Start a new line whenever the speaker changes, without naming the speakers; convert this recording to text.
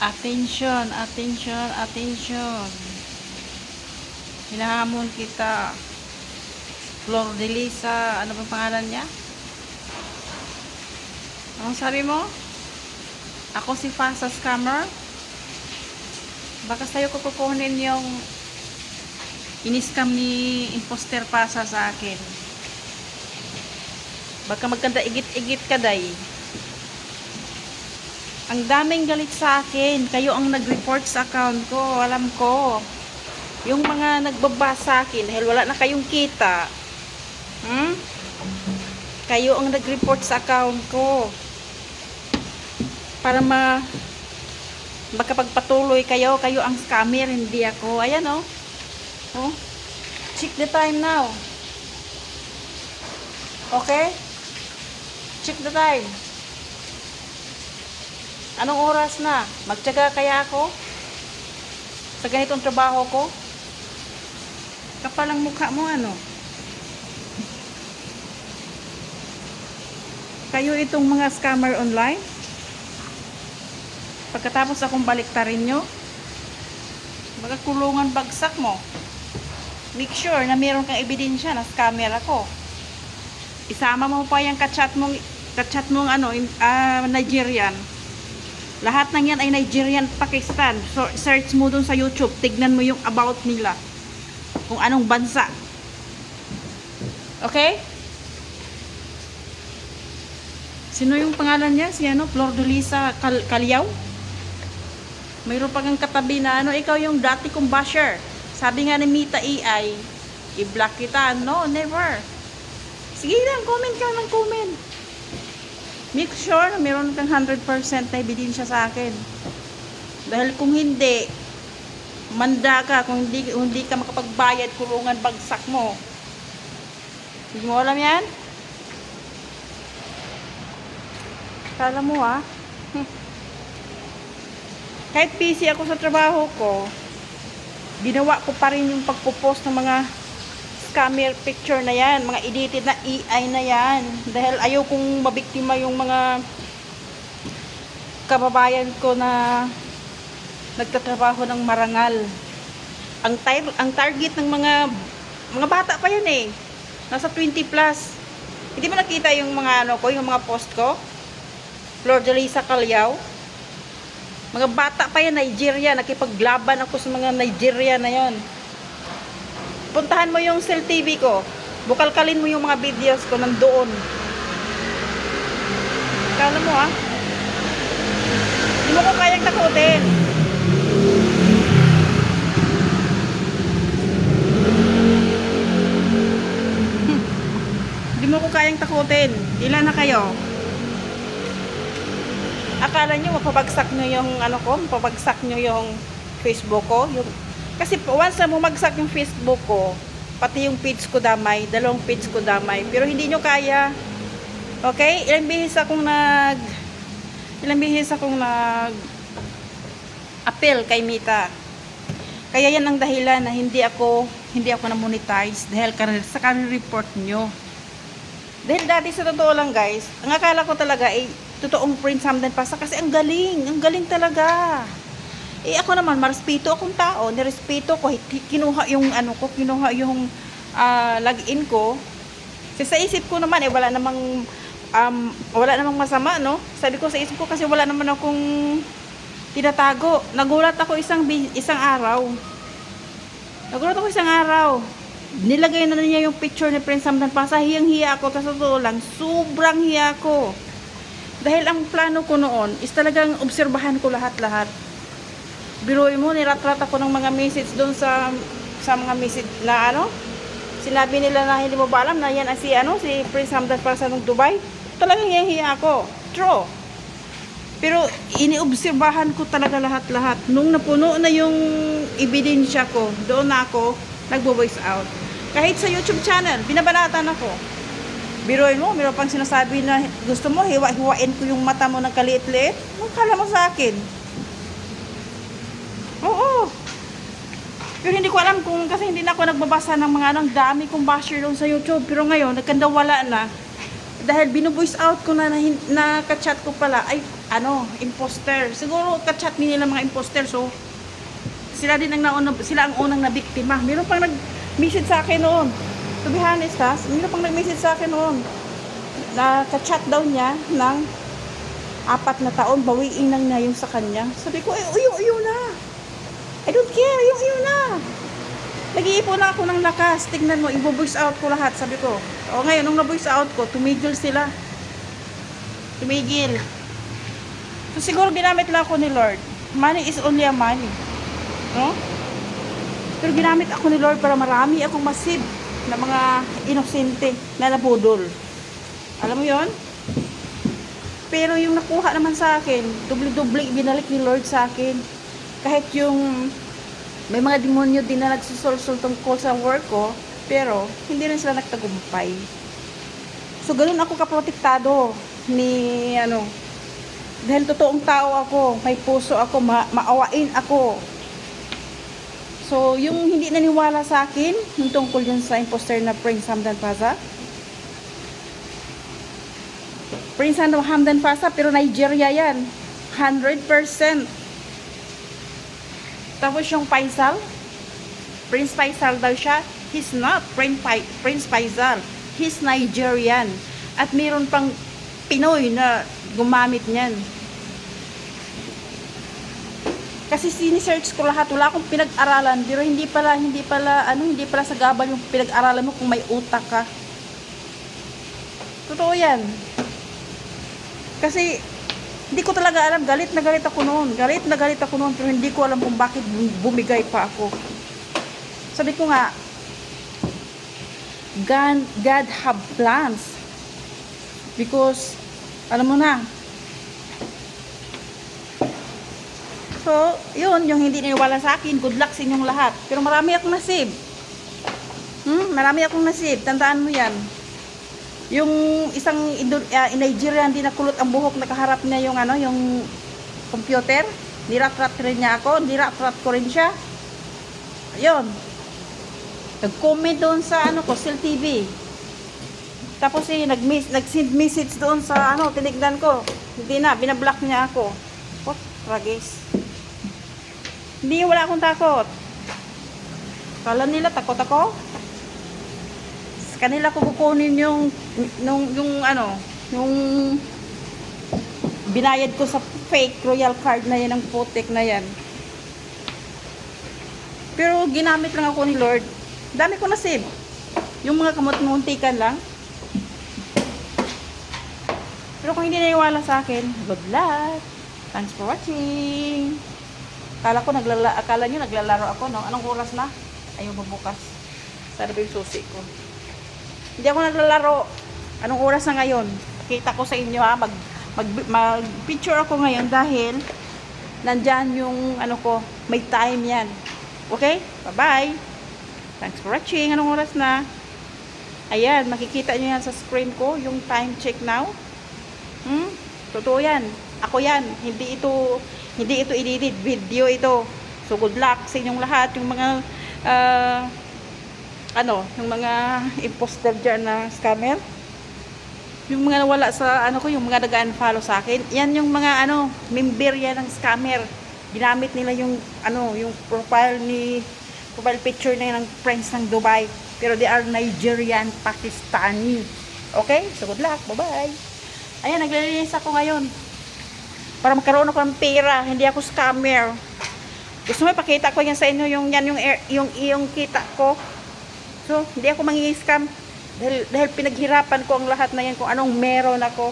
Attention, attention, attention. Hinahamon kita. Flor de Lisa, ano ba pangalan niya? Anong sabi mo? Ako si Fasa Scammer? Baka sa'yo ko kukunin yung iniscam ni Imposter Pasa sa akin. Baka magkanda igit-igit ka, day. Ang daming galit sa akin. Kayo ang nag-report sa account ko. Alam ko. Yung mga nagbabasa sa akin, dahil wala na kayong kita. Kayo ang nag-report sa account ko. Para makapagpatuloy kayo. Kayo ang scammer, hindi ako. Ayan, oh. Oh. Check the time now. Okay? Check the time. Anong oras na? Magtiyaga kaya ako? Sa ganitong trabaho ko? Kapal ang mukha mo, ano? Kayo itong mga scammer online? Pagkatapos akong baliktarin nyo, magkakulungan bagsak mo. Make sure na meron kang ebidensya na scammer ako. Isama mo pa yung kachat mong ano, Nigerian. Lahat ng yan ay Nigerian, Pakistan. So, search mo dun sa YouTube. Tignan mo yung about nila. Kung anong bansa. Okay? Sino yung pangalan niya? Si ano? Flor de Lisa Calyaw? Mayroon pa kang katabi na ano? Ikaw yung dati kong basher. Sabi nga ni Mita AI, i-block kita. No, never. Sige lang, comment ka ng comment. Make sure na meron kang 100% na ebidensya sa akin. Dahil kung hindi, manda ka. Kung hindi ka makapagbayad, kulungan bagsak mo. Hindi mo alam yan? Kala mo Kahit busy ako sa trabaho ko, ginawa ko pa rin yung pagpo-post ng mga scammer picture na yan, mga edited na AI na yan, dahil ayaw kong mabiktima yung mga kababayan ko na nagtatrabaho ng marangal. Ang target ng mga bata pa yan eh, nasa 20 plus. Hindi mo nakita yung mga ano ko, yung mga post ko? Flor de Lisa Calyaw, mga bata pa yan, Nigeria. Nakipaglaban ako sa mga Nigeria na yon. Puntahan mo yung Cell TV ko. Bukalkalin mo yung mga videos ko nandoon. Kala mo hindi mo ko kayang takutin. Hindi mo ko kayang takutin. Ilan na kayo? Akala nyo mapabagsak nyo yung ano ko? Mapabagsak nyo yung Facebook ko? Kasi once na bumagsak yung Facebook ko, pati yung page ko damay, dalawang page ko damay, pero hindi nyo kaya. Okay? Ilang bihis akong nag appeal kay Mita. Kaya yan ang dahilan na hindi ako na monetize dahil sa career report nyo. Dahil dati sa totoo lang guys, ang akala ko talaga ay totoong Prince Hamdan Pasa kasi ang galing talaga. Eh ako naman, marespeto akong tao, nirespeto ko, kinuha yung login ko. Kasi sa isip ko naman, wala namang masama, no? Sabi ko sa isip ko kasi wala naman akong tinatago. Nagulat ako isang araw. Nilagay na niya yung picture ni Prince Hamdan Pasa. Hiyang-hiya ako, sa totoo lang, sobrang hiya ko. Dahil ang plano ko noon is talagang obserbahan ko lahat-lahat. Biruin mo, niratrat ako ng mga message doon sa mga message na sinabi nila na hindi mo ba alam na yan si Prince Hamdan Pasa ng Dubai. Talagang hiya ako. True. Pero iniobserbahan ko talaga lahat-lahat. Nung napuno na yung ebidensya ko, doon na ako nagbo-voice out. Kahit sa YouTube channel, binabanatan ako. Biruin mo, meron pang sinasabi na gusto mo, hiwa-hiwain ko yung mata mo ng kaliit-liit. Ano kala mo sa akin? Oo. Pero hindi ko alam kasi hindi na ako nagbabasa ng mga dami kong basher doon sa YouTube. Pero ngayon, nagkandawala na. Dahil binu-voice out ko na ka-chat ko pala, ay imposter. Siguro ka-chat nila mga imposter. So, sila din ang nauna, sila ang unang nabiktima. Meron pang nag-message sa akin noon. To be honest, meron pang nag-message sa akin noon. Na ka-chat daw niya ng 4 na taon, bawiin lang na yung sa kanya. Sabi ko, uyo na. I don't care, uyo na. Nag-iipon na ako ng lakas. Tignan mo, i-voice out ko lahat. Sabi ko, ngayon, nung na-voice out ko, tumigil sila. Tumigil. So, siguro ginamit lang ako ni Lord. Money is only a money. No? Pero ginamit ako ni Lord para marami akong masib na mga inosente na nabudol. Alam mo yon? Pero yung nakuha naman sa akin, doble-doble binalik ni Lord sa akin. Kahit yung may mga demonyo din na nagsusulsul tungkol sa work ko, pero hindi rin sila nagtagumpay. So, ganun ako kaprotektado ni, dahil totoong tao ako, may puso ako, maawain ako. So, yung hindi naniwala sa akin, yung tungkol yun sa imposter na Prince Hamdan Paza, Prince Hamdan Paza, pero Nigeria yan. 100%. Tapos yung Faisal, Prince Faisal daw siya. He's not Prince Faisal. He's Nigerian. At mayroon pang Pinoy na gumamit niyan. Kasi sinisearch ko lahat, wala akong pinag-aralan, pero hindi pala sa gabal yung pinag-aralan mo kung may utak ka. Totoo yan. Kasi hindi ko talaga alam, galit na galit ako noon, pero hindi ko alam kung bakit bumigay pa ako. Sabi ko nga, God have plans. Because, alam mo na. So, yun, yung hindi niniwala sa akin, good luck sa inyong lahat. Pero marami akong nasib. Marami akong nasib, tandaan mo yan. Yung isang Nigerian din nakulot ang buhok, nakaharap niya yung yung computer, nirat-rat rin niya ako, nirat-rat ko rin siya. Ayun. Nag-comment doon sa Cell TV. Tapos nag-send message doon sa tinignan ko. Hindi na, binablock niya ako. Oh, ragis. Hindi, wala akong takot. Kala nila takot ako? Kanila ko kukunin yung binayad ko sa fake royal card na yan, ng putik na yan. Pero ginamit lang ako ni Lord. Dami ko na save. Yung mga kamut-muntikan lang. Pero kung hindi naniwala sa akin, good luck. Thanks for watching. Akala nyo naglalaro ako, no? Anong oras na? Ayaw mabukas. Sana ba yung susi ko? Hindi ako naglalaro. Anong oras na ngayon? Kita ko sa inyo ha. Mag-picture ako ngayon dahil nandyan yung may time yan. Okay? Bye-bye. Thanks for watching. Anong oras na? Ayan, makikita nyo yan sa screen ko. Yung time check now. Totoo yan. Ako yan. Hindi ito edit video ito. So good luck sa inyong lahat. Yung mga yung mga imposter dyan na scammer, yung mga nawala sa yung mga nag-unfollow sa akin, yan yung mga member yan ng scammer. Ginamit nila yung yung profile picture na yan ng friends ng Dubai, pero they are Nigerian, Pakistani. Okay? So good luck. Bye-bye. Ayan, naglilinis ako ngayon para magkaroon ako ng pera. Hindi ako scammer. Gusto mo ipakita ko yan sa inyo, yung kita ko. So, hindi ako mangi-scam dahil pinaghirapan ko ang lahat na yan kung anong meron ako.